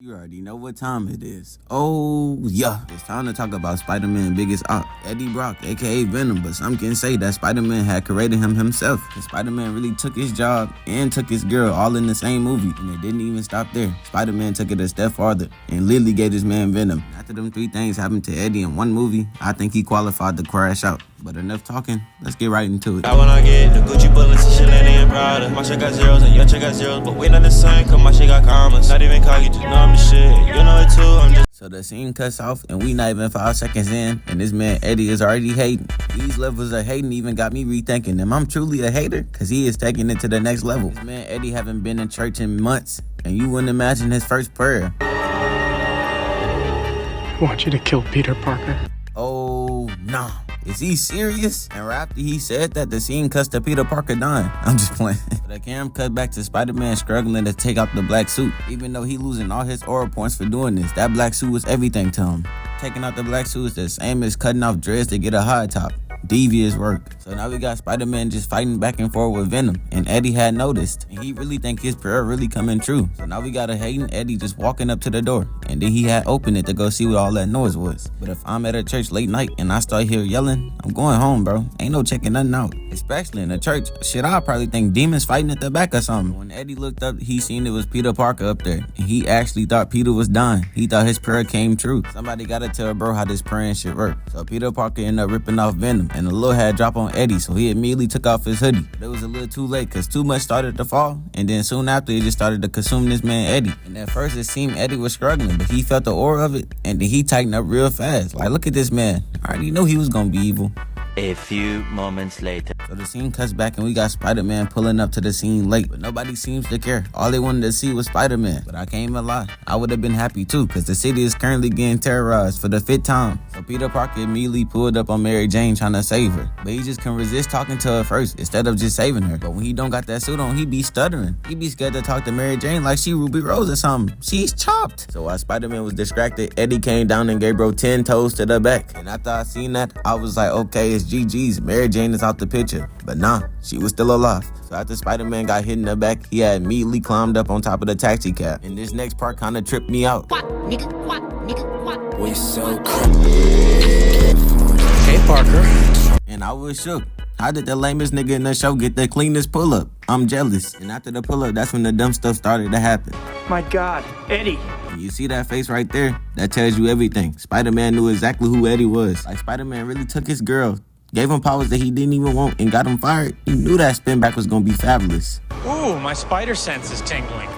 You already know what time it is. Oh, yeah. It's time to talk about Spider-Man's biggest op, Eddie Brock, a.k.a. Venom. But some can say that Spider-Man had created him himself. And Spider-Man really took his job and took his girl all in the same movie. And it didn't even stop there. Spider-Man took it a step farther and literally gave this man Venom. After them three things happened to Eddie in one movie, I think he qualified to crash out. But enough talking, let's get right into it. I wanna get the Gucci bullets and shit and Prada. My shit got zeros and your shit got zeros, but we not the same, cause my shit got commas. Not even cocky, just know I'm the shit. You know it too, I'm just. So the scene cuts off and we not even 5 seconds in, and this man Eddie is already hating. These levels of hating even got me rethinking, am I truly a hater? Cause he is taking it to the next level. This man Eddie haven't been in church in months, and you wouldn't imagine his first prayer. I want you to kill Peter Parker. Oh, nah. Is he serious? And right after he said that, the scene cuts to Peter Parker dying. I'm just playing. The camera cut back to Spider-Man struggling to take out the black suit. Even though he losing all his aura points for doing this, that black suit was everything to him. Taking out the black suit is the same as cutting off dreads to get a high top. Devious work. So now we got Spider-Man just fighting back and forth with Venom, and Eddie had noticed, and he really think his prayer really coming true. So now we got a hating Eddie just walking up to the door, and then he had opened it to go see what all that noise was. But if I'm at a church late night and I start hear yelling, I'm going home, bro. Ain't no checking nothing out. Especially in a church. Shit, I'll probably think demons fighting at the back or something. When Eddie looked up, he seen it was Peter Parker up there, and he actually thought Peter was dying. He thought his prayer came true. Somebody gotta tell bro how this praying shit work. So Peter Parker ended up ripping off Venom, and the little had dropped on Eddie, so he immediately took off his hoodie. But it was a little too late, cause too much started to fall, and then soon after it just started to consume this man Eddie. And at first it seemed Eddie was struggling, but he felt the aura of it, and then he tightened up real fast. Like, look at this man. I already knew he was gonna be evil. A few moments later. So the scene cuts back and we got Spider-Man pulling up to the scene late, but nobody seems to care. All they wanted to see was Spider-Man, but I can't even lie, I would have been happy too, cause the city is currently getting terrorized for the 5th time. So Peter Parker immediately pulled up on Mary Jane trying to save her, but he just couldn't resist talking to her first instead of just saving her. But when he don't got that suit on, he be stuttering. He be scared to talk to Mary Jane like she Ruby Rose or something. She's chopped. So while Spider-Man was distracted, Eddie came down and gave bro 10 toes to the back. And after I seen that, I was like, okay, it's GG's. Mary Jane is out the picture. But nah, she was still alive. So after Spider-Man got hit in the back, he had immediately climbed up on top of the taxi cab. And this next part kinda tripped me out. We so Hey, Parker. And I was shook. How did the lamest nigga in the show get the cleanest pull-up? I'm jealous. And after the pull-up, that's when the dumb stuff started to happen. My God, Eddie. And you see that face right there? That tells you everything. Spider-Man knew exactly who Eddie was. Like, Spider-Man really took his girl, gave him powers that he didn't even want, and got him fired. He knew that spin back was gonna be fabulous. Ooh, my spider sense is tingling.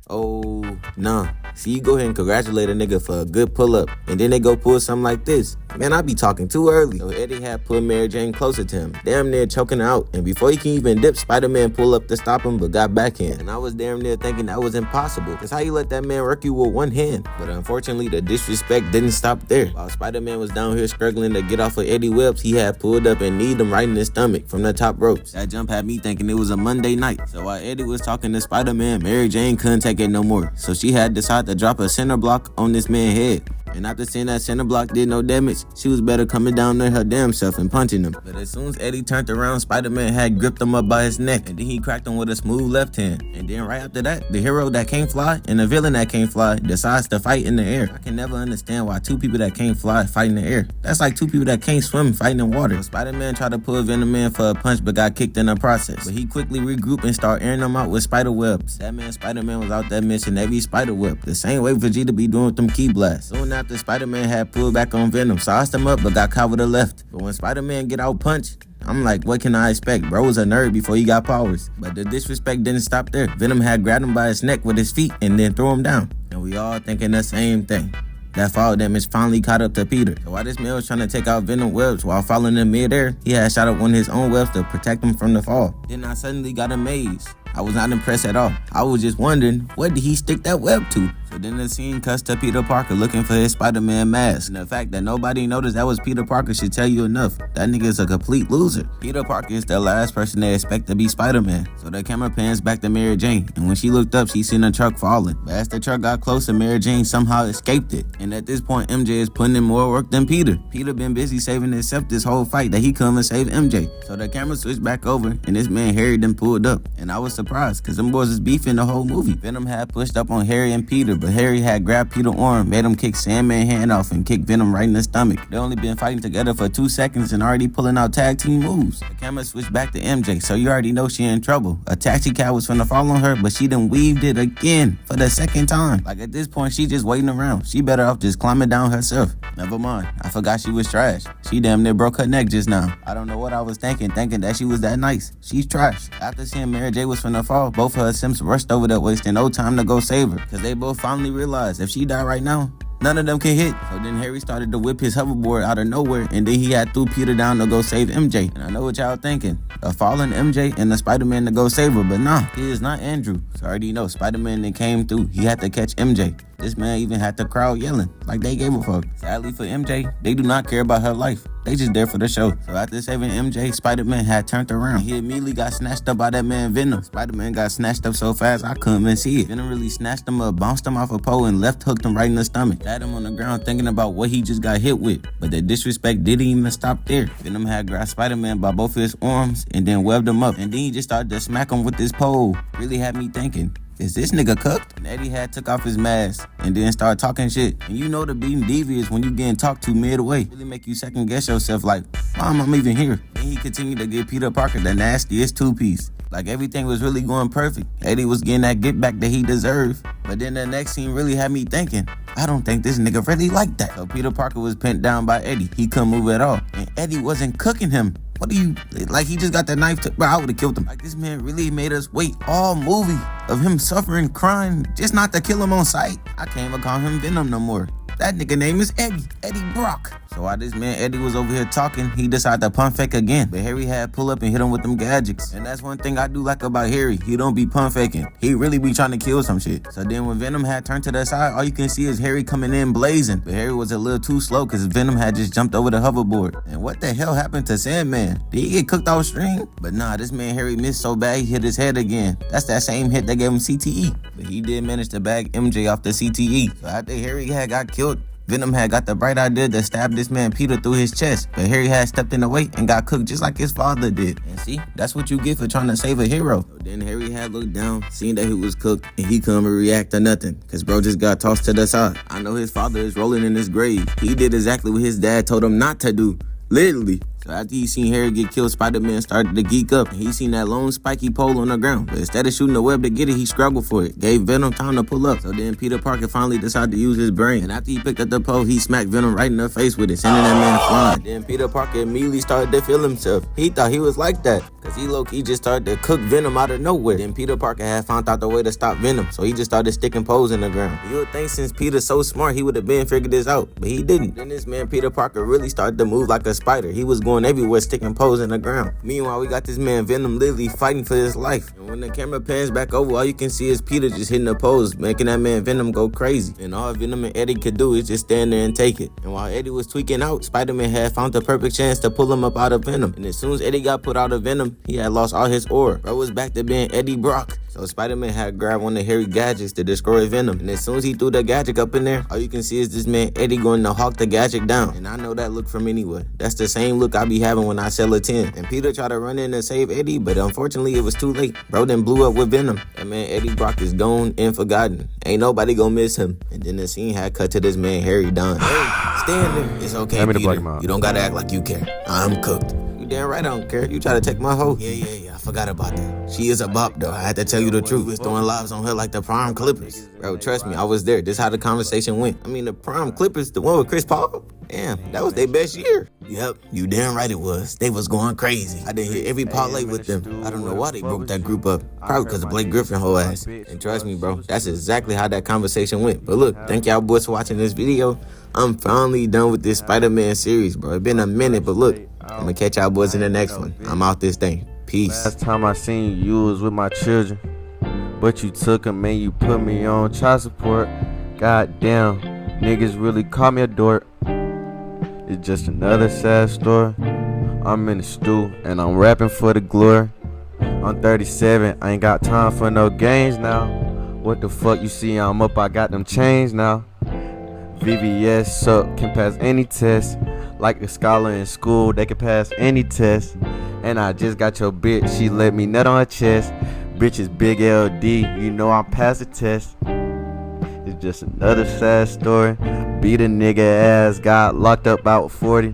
Oh, nah. See, you go ahead and congratulate a nigga for a good pull-up, and then they go pull something like this. Man, I be talking too early. So Eddie had pulled Mary Jane closer to him, damn near choking her out. And before he can even dip, Spider-Man pulled up to stop him, but got backhand. And I was damn near thinking that was impossible, cause how you let that man work you with one hand? But unfortunately, the disrespect didn't stop there. While Spider-Man was down here struggling to get off of Eddie webs, he had pulled up and kneed him right in his stomach from the top ropes. That jump had me thinking it was a Monday night. So while Eddie was talking to Spider-Man, Mary Jane couldn't take it no more. So she had decided to drop a center block on this man's head. And after seeing that center block did no damage, she was better coming down there her damn self and punching him. But as soon as Eddie turned around, Spider-Man had gripped him up by his neck, and then he cracked him with a smooth left hand. And then right after that, the hero that can't fly and the villain that can't fly decides to fight in the air. I can never understand why two people that can't fly fight in the air. That's like two people that can't swim fighting in water. So Spider-Man tried to pull Venom in for a punch but got kicked in the process. But he quickly regrouped and started airing them out with spider webs. That man Spider-Man was out there missing every spider web, the same way Vegeta be doing with them key blasts. Soon after, Spider-Man had pulled back on Venom, sauced him up but got caught with a left. But when Spider-Man get out punched, I'm like, what can I expect? Bro was a nerd before he got powers. But the disrespect didn't stop there. Venom had grabbed him by his neck with his feet and then threw him down. And we all thinking the same thing. That fall damage finally caught up to Peter. So while this man was trying to take out Venom webs while falling in midair, he had shot up one of his own webs to protect him from the fall. Then I suddenly got amazed. I was not impressed at all. I was just wondering, what did he stick that web to? So then the scene cuts to Peter Parker looking for his Spider-Man mask. And the fact that nobody noticed that was Peter Parker should tell you enough. That nigga is a complete loser. Peter Parker is the last person they expect to be Spider-Man. So the camera pans back to Mary Jane. And when she looked up, she seen a truck falling. But as the truck got closer, Mary Jane somehow escaped it. And at this point, MJ is putting in more work than Peter. Peter been busy saving himself this whole fight that he couldn't save MJ. So the camera switched back over and this man Harry then pulled up. And I was surprised, cause them boys was beefing the whole movie. Venom had pushed up on Harry and Peter, but but Harry had grabbed Peter's arm, made him kick Sandman's hand off, and kick Venom right in the stomach. They only been fighting together for 2 seconds and already pulling out tag team moves. The camera switched back to MJ, so you already know she in trouble. A taxi cab was finna fall on her, but she done weaved it again for the second time. Like at this point, she just waiting around. She better off just climbing down herself. Never mind, I forgot she was trash. She damn near broke her neck just now. I don't know what I was thinking that she was that nice. She's trash. After seeing Mary J was finna fall, both of her Sims rushed over there wasting no time to go save her. Cause they both finally realized if she died right now, none of them can hit. So then Harry started to whip his hoverboard out of nowhere, and then he had threw Peter down to go save MJ. And I know what y'all thinking. A fallen MJ and the Spider-Man to go save her, but nah, he is not Andrew. So I already know Spider-Man then came through. He had to catch MJ. This man even had the crowd yelling like they gave a fuck. Sadly for MJ, they do not care about her life. They just there for the show. So after saving MJ, Spider-Man had turned around. He immediately got snatched up by that man Venom. Spider-Man got snatched up so fast I couldn't even see it. Venom really snatched him up, bounced him off a pole, and left hooked him right in the stomach. Had him on the ground thinking about what he just got hit with. But the disrespect didn't even stop there. Venom had grabbed Spider-Man by both of his arms and then webbed him up. And then he just started to smack him with this pole. Really had me thinking, is this nigga cooked? And Eddie had took off his mask and then started talking shit. And you know the being devious when you getting talked to midway. Really make you second guess yourself like, Mom, I'm even here. And he continued to give Peter Parker the nastiest two-piece. Like everything was really going perfect. Eddie was getting that get back that he deserved. But then the next scene really had me thinking, I don't think this nigga really like that. So Peter Parker was pinned down by Eddie. He couldn't move at all. And Eddie wasn't cooking him. What do you, like he just got that knife to, bro, I would've killed him. Like this man really made us wait all movie of him suffering, crying, just not to kill him on sight. I can't even call him Venom no more. That nigga name is Eddie Brock. So while this man Eddie was over here talking, he decided to pump fake again. But Harry had pull up and hit him with them gadgets. And that's one thing I do like about Harry. He don't be pump faking. He really be trying to kill some shit. So then when Venom had turned to the side, all you can see is Harry coming in blazing. But Harry was a little too slow because Venom had just jumped over the hoverboard. And what the hell happened to Sandman? Did he get cooked off string? But nah, this man Harry missed so bad he hit his head again. That's that same hit that gave him CTE. But he did manage to bag MJ off the CTE. So after Harry had got killed, Venom had got the bright idea to stab this man Peter through his chest, but Harry had stepped in the way and got cooked just like his father did. And see, that's what you get for trying to save a hero. So then Harry had looked down, seen that he was cooked, and he couldn't react to nothing, cause bro just got tossed to the side. I know his father is rolling in his grave. He did exactly what his dad told him not to do, literally. So after he seen Harry get killed, Spider-Man started to geek up. And he seen that lone spiky pole on the ground. But instead of shooting the web to get it, he struggled for it. Gave Venom time to pull up. So then Peter Parker finally decided to use his brain. And after he picked up the pole, he smacked Venom right in the face with it, sending that man flying. Then Peter Parker immediately started to feel himself. He thought he was like that, cause he low-key just started to cook Venom out of nowhere. Then Peter Parker had found out the way to stop Venom. So he just started sticking poles in the ground. You would think since Peter's so smart, he would have been figured this out. But he didn't. Then this man Peter Parker really started to move like a spider. He was going everywhere sticking poles in the ground. Meanwhile, we got this man Venom literally fighting for his life. And when the camera pans back over, all you can see is Peter just hitting the poles, making that man Venom go crazy. And all Venom and Eddie could do is just stand there and take it. And while Eddie was tweaking out, Spider-Man had found the perfect chance to pull him up out of Venom. And as soon as Eddie got put out of Venom, he had lost all his aura. Bro was back to being Eddie Brock. So Spider-Man had grabbed one of Harry's gadgets to destroy Venom. And as soon as he threw the gadget up in there, all you can see is this man Eddie going to hawk the gadget down. And I know that look from anywhere. That's the same look I be having when I sell a 10. And Peter tried to run in and save Eddie, but unfortunately it was too late. Bro then blew up with Venom. And man Eddie Brock is gone and forgotten. Ain't nobody gonna miss him. And then the scene had cut to this man Harry dying. Hey, stand there. It's okay, Peter. You don't gotta act like you care. I'm cooked. You damn right I don't care. You try to take my hoe. Yeah. I forgot about that. She is a bop though. I had to tell you the truth. Was throwing lives on her like the Prime Clippers. Bro, trust me, I was there. This is how the conversation went. I mean, the Prime Clippers, the one with Chris Paul? Damn, that was their best year. Yep, you damn right it was. They was going crazy. I didn't hit every parlay with them. I don't know why they broke that group up. Probably because of Blake Griffin whole ass. And trust me, bro, that's exactly how that conversation went. But look, thank y'all boys for watching this video. I'm finally done with this Spider-Man series, bro. It's been a minute, but look, I'm gonna catch y'all boys in the next one. I'm out this thing. Peace. Last time I seen you was with my children, but you took them and you put me on child support. Goddamn, niggas really call me a dork. It's just another sad story. I'm in the stew and I'm rapping for the glory. I'm 37, I ain't got time for no games now. What the fuck you see, I'm up, I got them chains now. VVS suck, can pass any test. Like a scholar in school, they can pass any test. And I just got your bitch, she let me nut on her chest. Bitch is big LD, you know I'm past the test. It's just just another sad story. Beat a nigga ass, got locked up about 40.